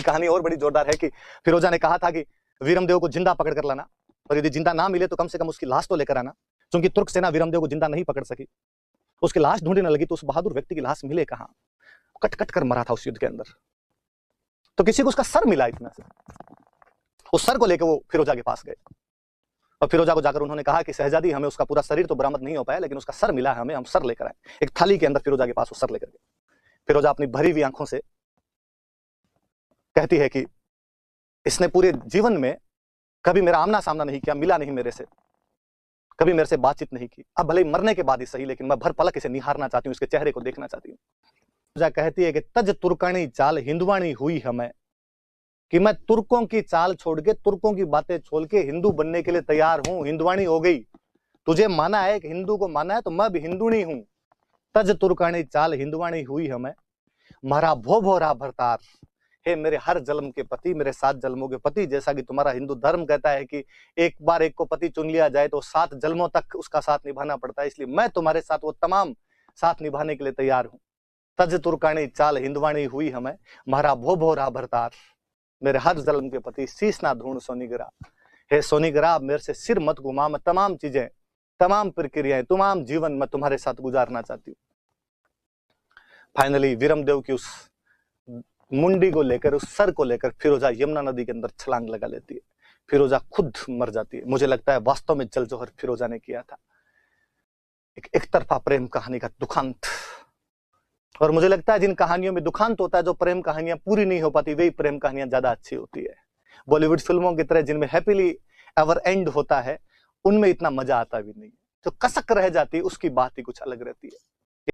कहानी और बड़ी जोरदार है कि फिरोजा ने कहा था कि वीरमदेव को जिंदा पकड़ कर लाना, और यदि जिंदा ना मिले तो कम से कम उसकी लाश तो लेकर आना। क्योंकि तुर्क सेना वीरमदेव को जिंदा नहीं पकड़ सकी, उसकी लाश ढूंढने लगी तो उस बहादुर व्यक्ति की लाश मिले कहां? कट कट कर मरा था उस युद्ध के अंदर। तो किसी को उसका सर मिला इतना से, उस सर को लेकर वो फिरोजा के पास गए, और फिरोजा को जाकर उन्होंने कहा कि शहजादी, हमें उसका पूरा शरीर तो बरामद नहीं हो पाया, लेकिन उसका सर मिला है हमें, हम सर लेकर आए। एक थाली के अंदर फिरोजा के पास वो सर लेकर गए। फिरोजा अपनी भरी हुई आंखों से कहती है कि इसने पूरे जीवन में कभी मेरा आमना सामना नहीं किया, मिला नहीं मेरे से, कभी मेरे से बातचीत नहीं की। अब भले ही मरने के बाद ही सही, लेकिन मैं भर पलक इसे निहारना चाहती हूँ, इसके चेहरे को देखना चाहती हूँ। फिरोजा कहती है कि तज तुर्कानी चाल हिंदवाणी हुई हमें, कि मैं तुर्कों की चाल छोड़ के, तुर्कों की बातें छोड़ के हिंदू बनने के लिए तैयार हूं, हिंदवाणी हो गई। तुझे माना है कि हिंदू को माना है, तो मैं भी हिंदुणी हूं। तज तुर्कानी चाल हिंदवाणी हुई हमें, मारा भो भोरा भरतार। हे मेरे हर जन्म के पति, मेरे 7 जन्मों के पति, जैसा कि तुम्हारा हिंदू धर्म कहता है कि एक बार एक को पति चुन लिया जाए तो 7 जन्मों तक उसका साथ निभाना पड़ता है, इसलिए मैं तुम्हारे साथ वो तमाम साथ निभाने के लिए तैयार हूं। तज तुर्कानी चाल हिंदवाणी हुई हमें, मारा भो भोरा भरतार। मेरे हर जन्म के पति, शीश ना ढूंढ सोनीगरा। हे सोनीगरा, अब मेरे से सिर मत घुमा, मैं तमाम चीजें, तमाम प्रक्रियाएं, तमाम जीवन मैं तुम्हारे साथ गुजारना चाहती हूँ। फाइनली वीरमदेव की उस मुंडी को लेकर, उस सर को लेकर फिरोजा यमुना नदी के अंदर छलांग लगा लेती है। फिरोजा खुद मर जाती है। मुझे लगता है वास्तव में जल जोहर फिरोजा ने किया था। एक तरफा प्रेम कहानी का दुखांत। और मुझे लगता है जिन कहानियों में दुखांत होता है, जो प्रेम कहानियां पूरी नहीं हो पाती, वही प्रेम कहानियां ज्यादा अच्छी होती है। बॉलीवुड फिल्मों की तरह जिनमें हैप्पीली एवर एंड होता है, उनमें इतना मजा आता भी नहीं। जो कसक रह जाती है उसकी बात ही कुछ अलग रहती है।